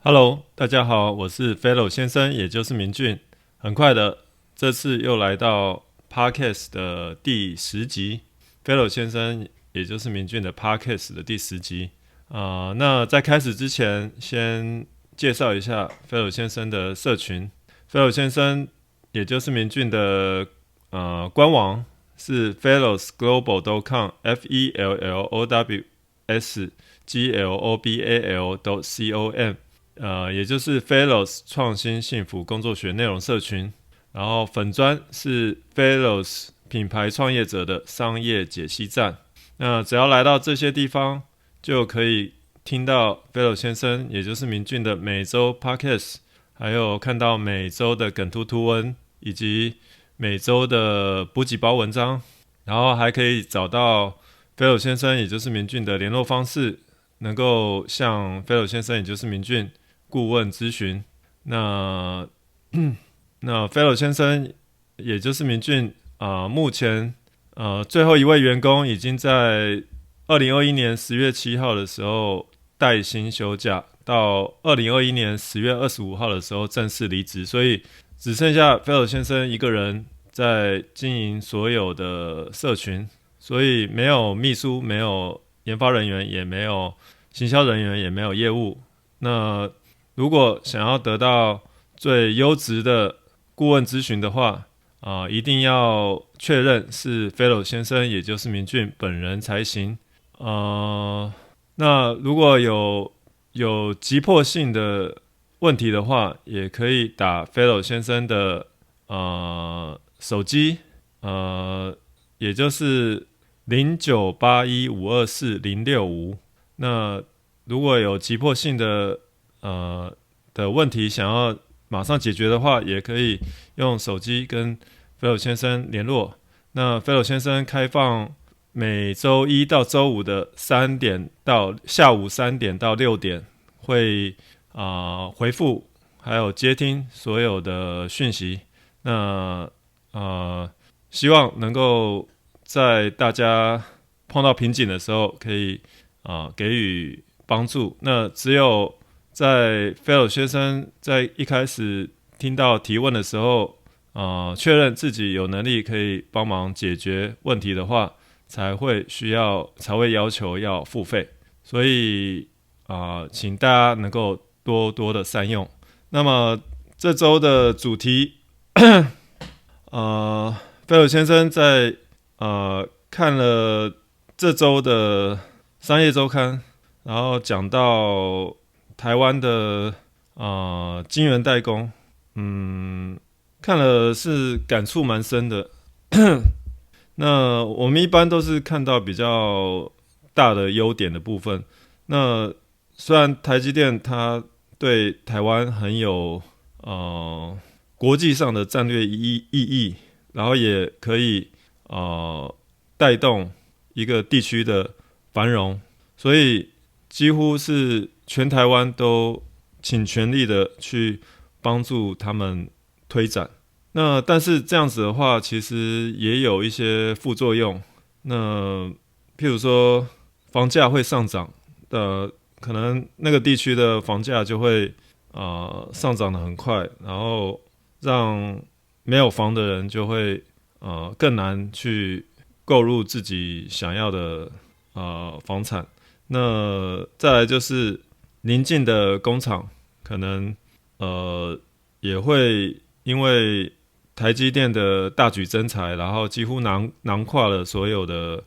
Hello，大家好，我是 Fellow 先生，也就是明俊。很快的，这次又来到 Podcast 的第10集，Fellow 先生，也就是明俊的 Podcast 的第10集。那在开始之前，先介绍一下 Fellow 先生的社群。Fellow 先生，也就是明俊的官网是 fellowsglobal.com，fellowsglobal.com。也就是 Fellows 创新幸福工作学内容社群，然后粉专是 Fellows 品牌创业者的商业解析站。那只要来到这些地方，就可以听到 Fellow 先生，也就是明俊的每周 Podcast， 还有看到每周的梗图文，以及每周的补给包文章，然后还可以找到 Fellow 先生，也就是明俊的联络方式，能够向 Fellow 先生，也就是明俊顾问咨询。那Fellow 先生，也就是明俊目前最后一位员工已经在2021年10月7号的时候带薪休假，到2021年10月25号的时候正式离职，所以只剩下 Fellow 先生一个人在经营所有的社群，所以没有秘书，没有研发人员，也没有行销人员，也没有业务。那如果想要得到最优质的顾问咨询的话，一定要确认是 Fellow 先生，也就是明俊本人才行。那如果有急迫性的问题的话，也可以打 Fellow 先生的手机，也就是0981524065。那如果有急迫性的问题想要马上解决的话，也可以用手机跟 Fellow 先生联络。那 Fellow 先生开放每周一到周五的下午3点到6点会回复还有接听所有的讯息。那希望能够在大家碰到瓶颈的时候可以给予帮助。那只有在 Fellow 先生在一开始听到提问的时候，确认自己有能力可以帮忙解决问题的话，才会要求要付费。所以请大家能够多多的善用。那么这周的主题Fellow 先生在看了这周的商业周刊，然后讲到台湾的晶圆代工，看了是感触蛮深的。那我们一般都是看到比较大的优点的部分。那虽然台积电它对台湾很有国际上的战略意义，然后也可以带动一个地区的繁荣，所以几乎是全台湾都尽全力的去帮助他们推展。那但是这样子的话，其实也有一些副作用。那譬如说房价会上涨可能那个地区的房价就会上涨得很快，然后让没有房的人就会更难去购入自己想要的房产。那再来就是邻近的工厂可能也会因为台积电的大举增材，然后几乎囊括了所有的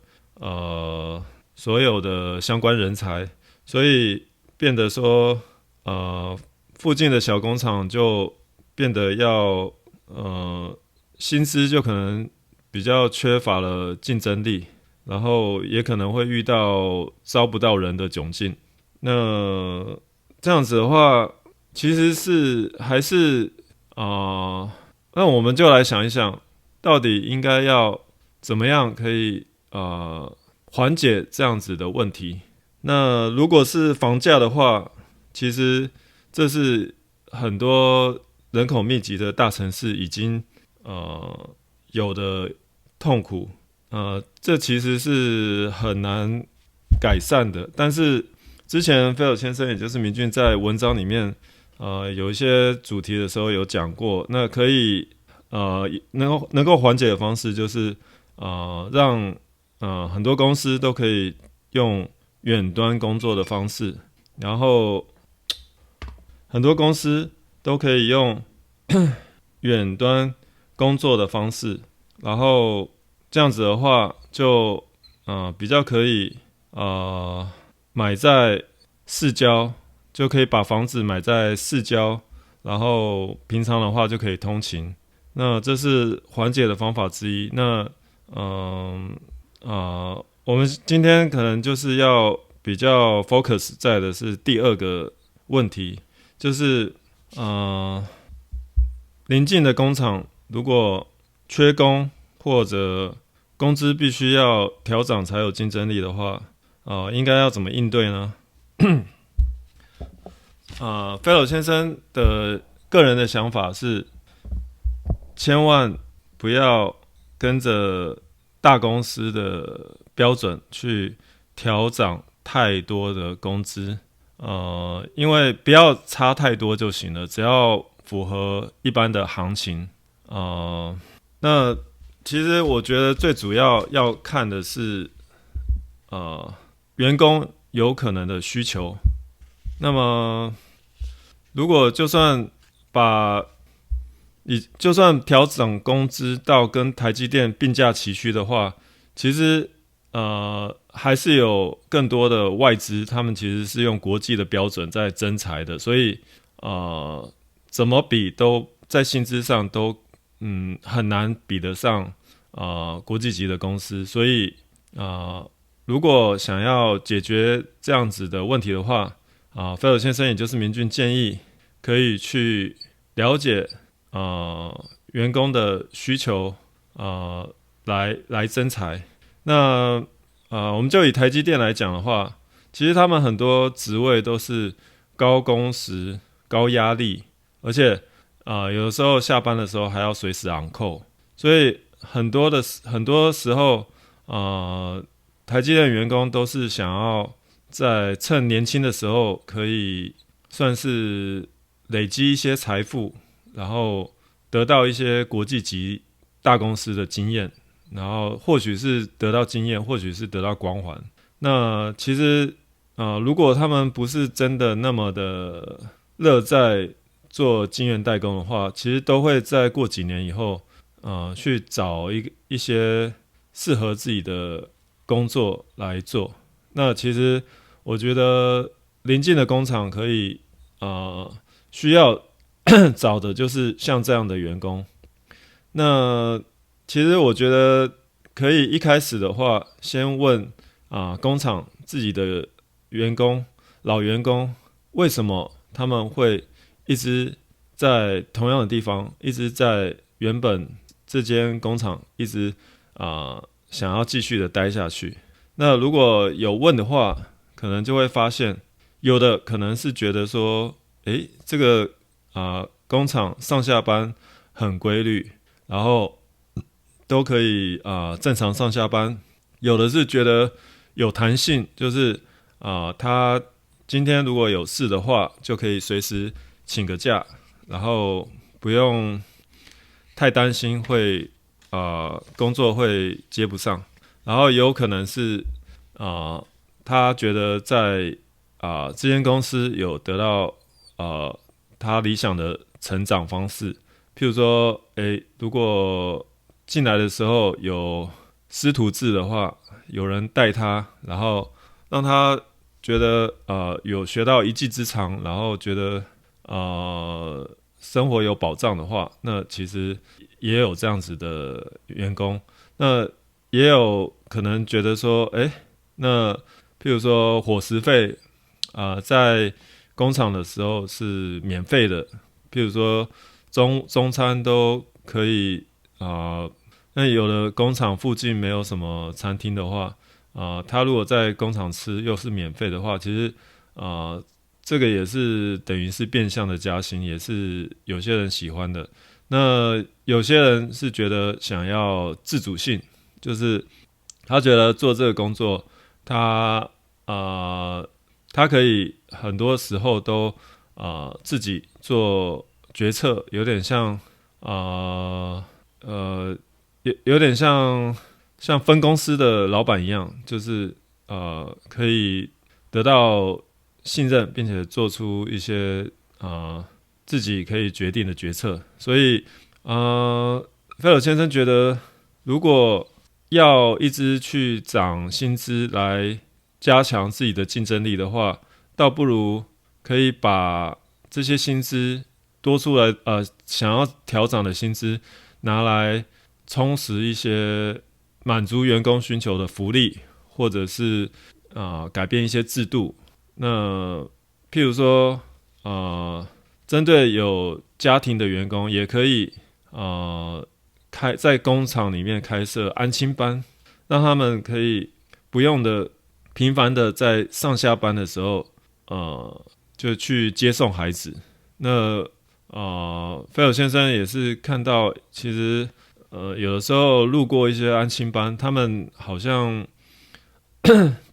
相关人才，所以变得说附近的小工厂就变得要薪资就可能比较缺乏了竞争力，然后也可能会遇到招不到人的窘境。那这样子的话，其实还是那我们就来想一想，到底应该要怎么样可以缓解这样子的问题。那如果是房价的话，其实这是很多人口密集的大城市已经有的痛苦。这其实是很难改善的，但是之前菲尔先生也就是明俊在文章里面有一些主题的时候有讲过，那可以能够缓解的方式就是让很多公司都可以用远端工作的方式，然后很多公司都可以用远端工作的方式，然后这样子的话就比较可以买在市郊，就可以把房子买在市郊，然后平常的话就可以通勤。那这是缓解的方法之一。那我们今天可能就是要比较 focus 在的是第二个问题，就是邻近的工厂如果缺工或者工资必须要调涨才有竞争力的话，应该要怎么应对呢？菲尔先生的个人的想法是，千万不要跟着大公司的标准去调涨太多的工资，因为不要差太多就行了，只要符合一般的行情。那其实我觉得最主要要看的是，员工有可能的需求。那么，如果就算调整工资到跟台积电并驾齐驱的话，其实还是有更多的外资，他们其实是用国际的标准在征才的，所以怎么比都在薪资上都很难比得上国际级的公司，所以如果想要解决这样子的问题的话，菲尔先生也就是明俊建议可以去了解员工的需求来征才。那我们就以台积电来讲的话，其实他们很多职位都是高工时、高压力，而且有的时候下班的时候还要随时 on call， 所以很多时候台积电员工都是想要在趁年轻的时候可以算是累积一些财富，然后得到一些国际级大公司的经验，然后或许是得到经验，或许是得到光环。那其实如果他们不是真的那么的乐在做晶圆代工的话，其实都会在过几年以后去找一些适合自己的工作来做。那其实我觉得邻近的工厂可以需要找的就是像这样的员工。那其实我觉得可以一开始的话，先问工厂自己的老员工，为什么他们会一直在同样的地方，一直在原本这间工厂一直想要继续的待下去。那如果有问的话，可能就会发现，有的可能是觉得说，这个工厂上下班很规律，然后都可以正常上下班。有的是觉得有弹性，就是他今天如果有事的话，就可以随时请个假，然后不用太担心会工作会接不上。然后有可能是他觉得在这间公司有得到他理想的成长方式，譬如说如果进来的时候有师徒制的话，有人带他，然后让他觉得有学到一技之长，然后觉得生活有保障的话，那其实也有这样子的员工。那也有可能觉得说，那譬如说伙食费在工厂的时候是免费的，譬如说中餐都可以那有的工厂附近没有什么餐厅的话，他如果在工厂吃又是免费的话，其实这个也是等于是变相的加薪，也是有些人喜欢的。那有些人是觉得想要自主性，就是他觉得做这个工作，他他可以很多时候都自己做决策，有点像有点像分公司的老板一样，就是可以得到信任，并且做出一些自己可以决定的决策。所以菲尔先生觉得，如果要一直去涨薪资来加强自己的竞争力的话，倒不如可以把这些薪资多出来想要调涨的薪资拿来充实一些满足员工需求的福利，或者是改变一些制度。那譬如说针对有家庭的员工，也可以在工厂里面开设安亲班，让他们可以不用的频繁的在上下班的时候就去接送孩子。那菲尔先生也是看到，其实有的时候路过一些安亲班，他们好像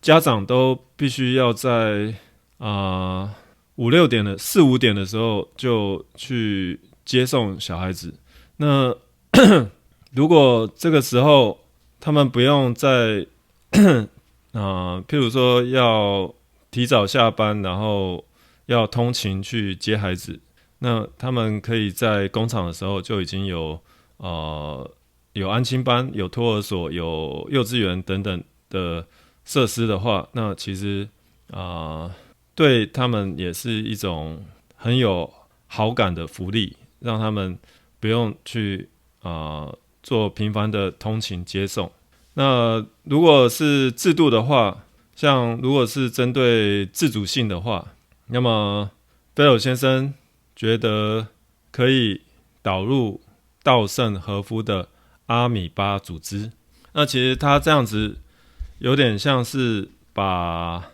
家长都必须要在4、5点的时候就去接送小孩子。那如果这个时候他们不用在譬如说要提早下班，然后要通勤去接孩子，那他们可以在工厂的时候就已经有安亲班、有托儿所、有幼稚园等等的设施的话，那其实对他们也是一种很有好感的福利，让他们不用去做频繁的通勤接送。那如果是制度的话，像如果是针对自主性的话，那么菲尔先生觉得可以导入稻盛和夫的阿米巴组织。那其实他这样子有点像是把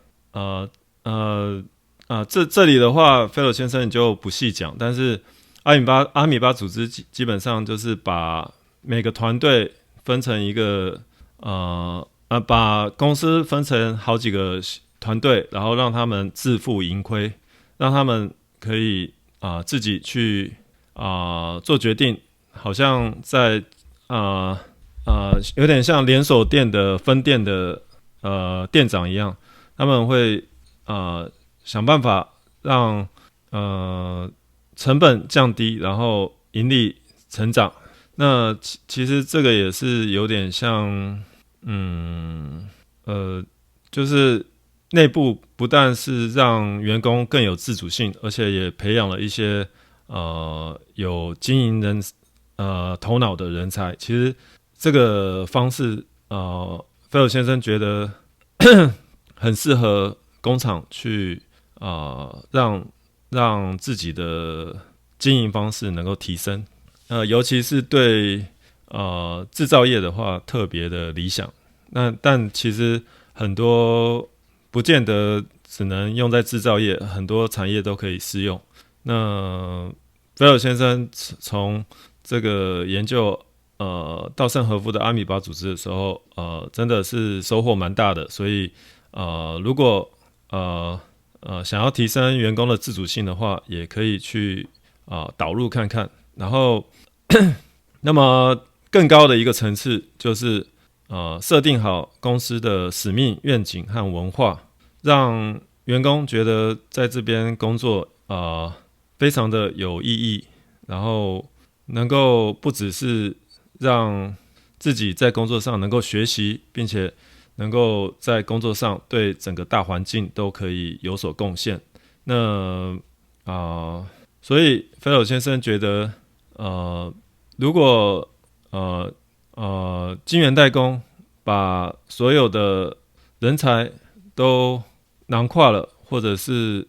这里的话，菲尔先生就不细讲，但是阿米巴组织基本上就是把每个团队分成一个把公司分成好几个团队，然后让他们自负盈亏，让他们可以自己去做决定，好像在有点像连锁店的分店的店长一样，他们会想办法让成本降低，然后盈利成长。那其实这个也是有点像就是内部不但是让员工更有自主性，而且也培养了一些有经营头脑的人才。其实这个方式菲尔先生觉得很适合工厂去让自己的经营方式能够提升，尤其是对制造业的话特别的理想。但其实很多不见得只能用在制造业，很多产业都可以适用。那菲尔先生从这个研究稻盛和夫的阿米巴组织的时候，真的是收获蛮大的。所以如果想要提升员工的自主性的话，也可以去导入看看。然后那么更高的一个层次就是设定好公司的使命、愿景和文化，让员工觉得在这边工作非常的有意义，然后能够不只是让自己在工作上能够学习，并且能够在工作上对整个大环境都可以有所贡献。那所以菲尔先生觉得如果晶圆代工把所有的人才都囊括了，或者是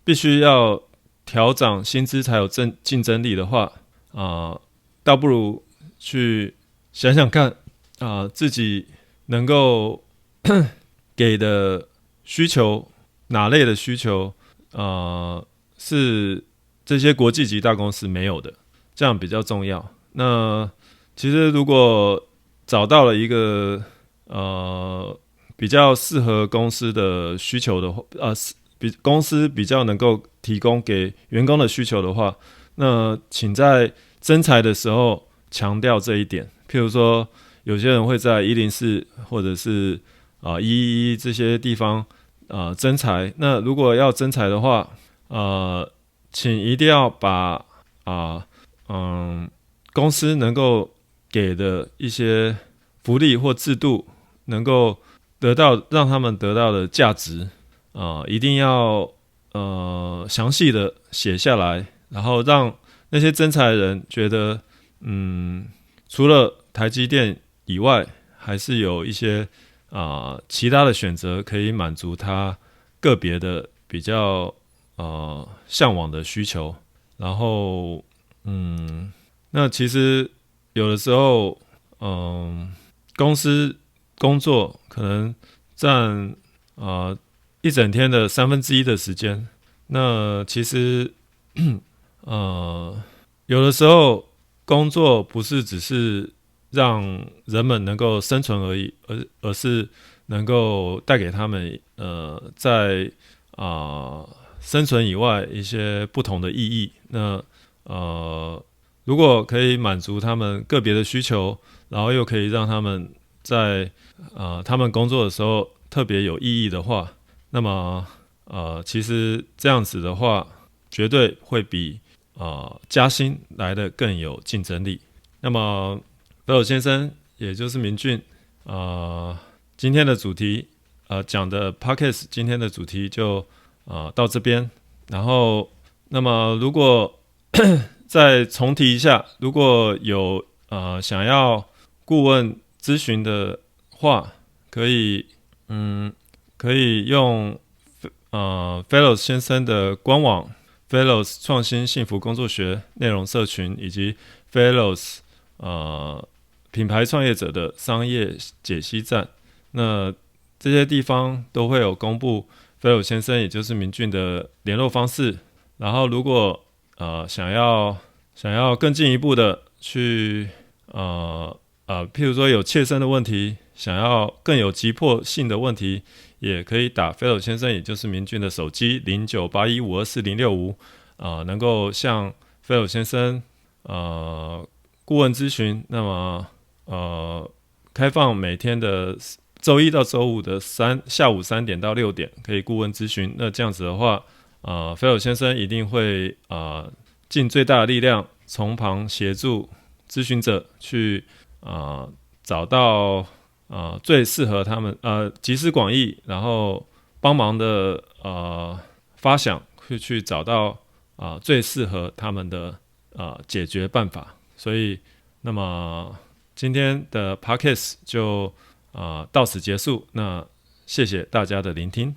必须要调涨薪资才有竞争力的话，倒不如去想想看自己能够给的需求，哪类的需求是这些国际级大公司没有的，这样比较重要。那其实如果找到了一个比较适合公司的需求的话，公司比较能够提供给员工的需求的话，那请在征才的时候强调这一点。譬如说，有些人会在104或者是111这些地方征才。那如果要征才的话，请一定要把公司能够给的一些福利或制度，能够让他们得到的价值一定要详细的写下来，然后让那些征才的人觉得，除了台积电以外，还是有一些其他的选择可以满足他个别的比较向往的需求。然后那其实有的时候公司工作可能占一整天的1/3的时间。那其实有的时候工作不是只是让人们能够生存而已，而是能够带给他们在生存以外一些不同的意义。那如果可以满足他们个别的需求，然后又可以让他们在他们工作的时候特别有意义的话，那么其实这样子的话，绝对会比加薪来得更有竞争力。那么北斗先生，也就是明俊，今天的主题讲的 Podcast 今天的主题就到这边。然后那么如果再重提一下，如果有想要顾问咨询的话，可以用Fellows 先生的官网 Fellows 创新幸福工作学内容社群，以及 Fellows品牌创业者的商业解析站。那这些地方都会有公布 Fellows 先生也就是明俊的联络方式。然后如果想要更进一步的去譬如说有切身的问题，想要更有急迫性的问题，也可以打 Fellows 先生也就是明俊的手机0981524065，能够向 Fellows 先生顾问咨询。那么开放每天的周一到周五的下午3点到6点可以顾问咨询。那这样子的话Fellows 先生一定会尽最大的力量从旁协助咨询者去找到最适合他们集思广益，然后帮忙的发想，会去找到最适合他们的解决办法。所以那么今天的 Podcast 就到此结束。那谢谢大家的聆听。